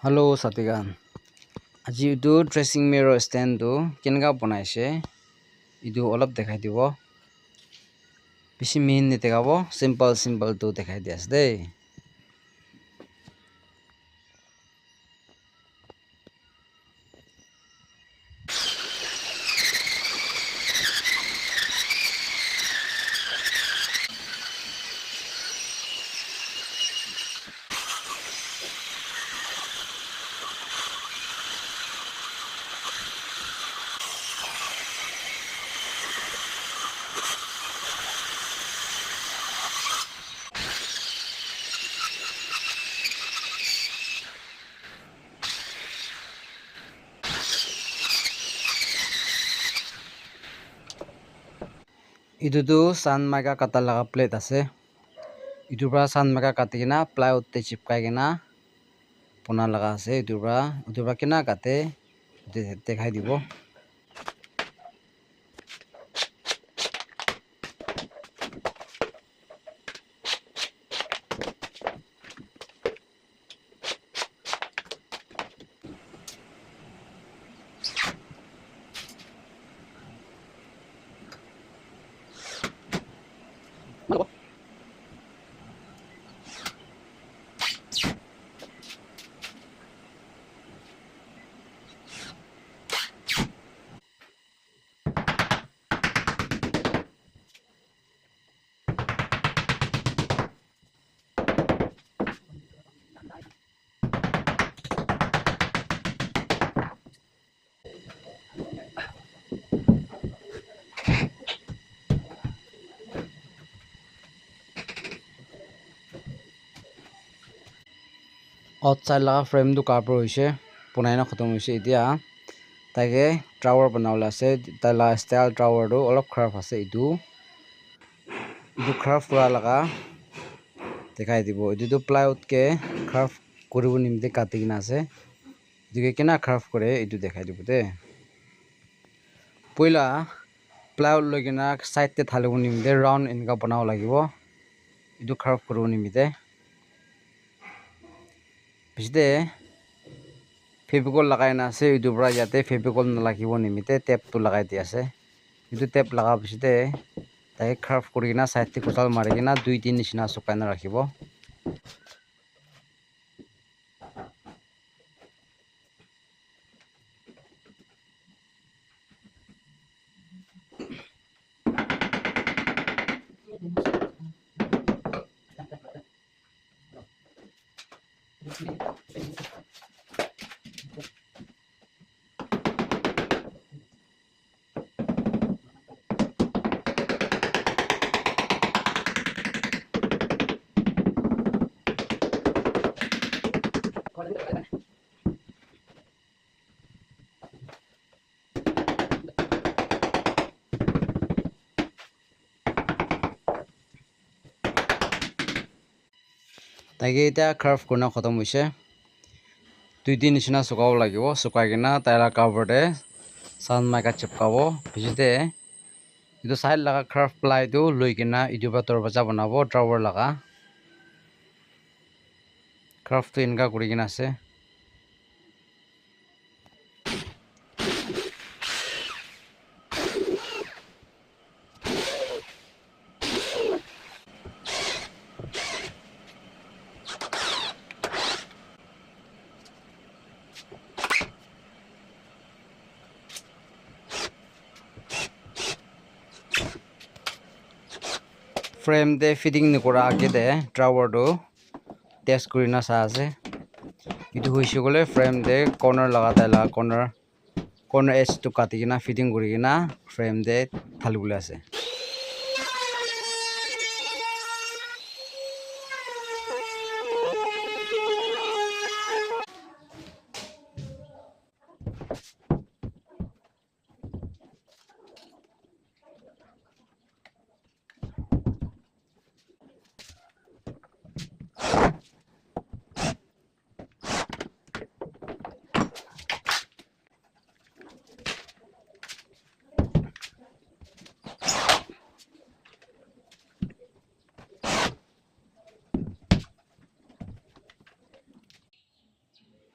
Hello Satigan. আজি ইটো dressing মিৰৰ ষ্টেণ্ডটো কেনেকৈ বনাইছে ইটো অলপ দেখাই দিব। বেছি মেইন নেদেখাব, চিম্পলটো দেখাই দি আছে দেই। ইটোতো চান মাইকা কাটা লাগা প্লেট আছে। ইটোৰ পৰা চান মাইকা কাটি কিনা প্লাইউডতে চিপকাই কিনা বনা লগা আছে। ইটোৰ পৰা কেনা কাটে দেখাই দিব। আউটসাইড লাগা ফ্ৰেমটো কাপৰ হৈছে বনাই না খতম হৈছে। এতিয়া তাকে টাৱাৰ বনাবলৈ আছে। তাৰ লাগা ষ্টাইল টাৱাৰটো অলপ খাৰাপ আছে। ইটো খাৰাপ কৰা লগা দেখাই দিব। এইটো প্লাইউডকে খাৰাপ কৰিব নিমিত্তে কাটি কিনা আছে। এটোকে কেনা খাৰাপ কৰে এইটো দেখাই দিব দে। পইলা প্লাইউড লৈ কিনা সাইডতে ঢালিব নিমিত্তে ৰাউণ্ড এনেকা বনাব লাগিব। এইটো খাৰাপ কৰিব নিমিত্তে পিছতে ফেভিকল লাগাই না আছে। ইটোৰ পৰা ইয়াতে ফেভিকল নালাগিব নিমিত্তে টেপটো লাগাই দি আছে। এইটো টেপ লগাৰ পিছতে তাকে খাৰাপ কৰি কিনা সাইডতে কোচাল মাৰি কিনা 2-3 নিচিনা শুকাই না ৰাখিব। তাকে এতিয়া খাৰাপ কৰি খতম হৈছে। 2-3 নিচিনা শুকাব লাগিব। শুকাই কিনা তাইলা কাভাৰতে চান মাইকা চিপকাব। পিছতে এইটো সাইড লাগা খাৰাপ প্লাইটো লৈ কিনা ইটোৰ পৰা দৰৱাজা বনাব। টাৱাৰ লাগা খাৰাপটো এনেকা কৰি কিনা আছে। ফ্ৰেম দে ফিটিং নকৰা আগতে টাৱাৰটো টেষ্ট কৰি না চাই আছে। এইটো হৈছে গ'লে ফ্ৰেম দে কৰ্নাৰ লগা তাইলা কৰ্নাৰ এজটো কাটি কিনা ফিটিং কৰি কিনা ফ্ৰেম দে ঢালিবলৈ আছে।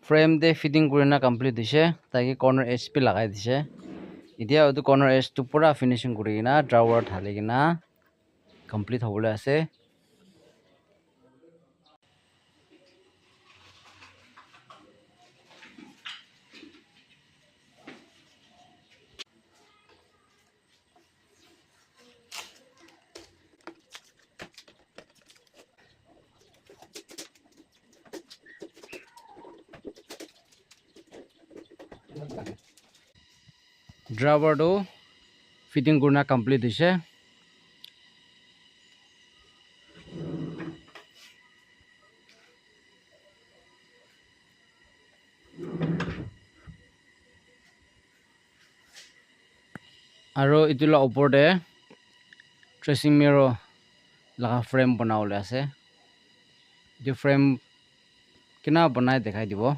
frame de fitting kurina complete dise taki corner edge pi lagai dise idia etu corner edge tu pura finishing kurina drawer dhaligina complete hobole ase drawer do fitting kurina complete dise aro itu la opor de dressing mirror laga frame banawole ase je frame kina banai dekhai dibo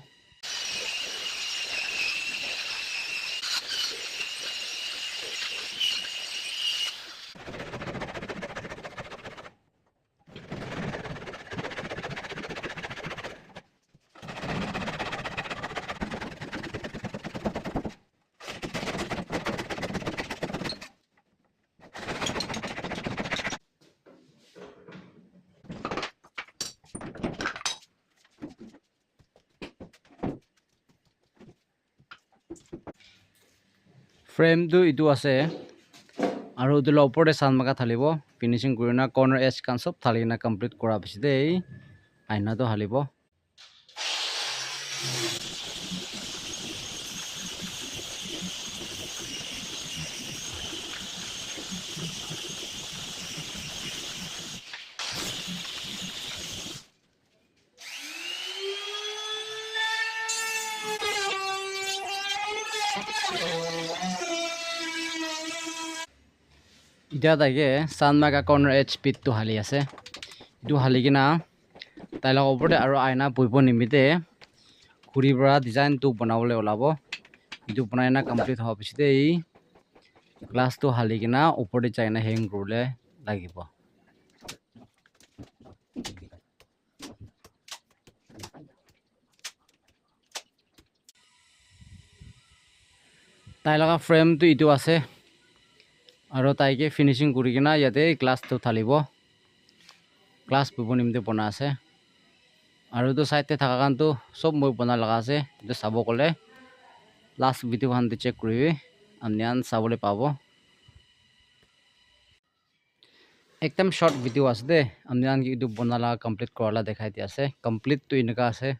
frame tu itu ase aro itu la opor de sanmaga thalibo finishing kurina corner edge kan sob thalina complete kora biside aina to halibo ইটা তাকে sanmaga corner edge pit to hali ase itu haligina taila opor de aro aina boibo nimite khuri bra design tu banawole olabo itu banaina complete hob biside glass to haligina opor de chaina hang kurle lagibo tailaga frame tu itu ase aro taike finishing kurigina yate glass to thalibo glass bibo nimte bana ase aro to side te thaka kan tu sob moi bana laga ase itu sabo kole last video han de check kuribi amnian sabole pabo ekdam short video ase de amnian ki itu banala complete korala dekhai di ase complete tu inaka ase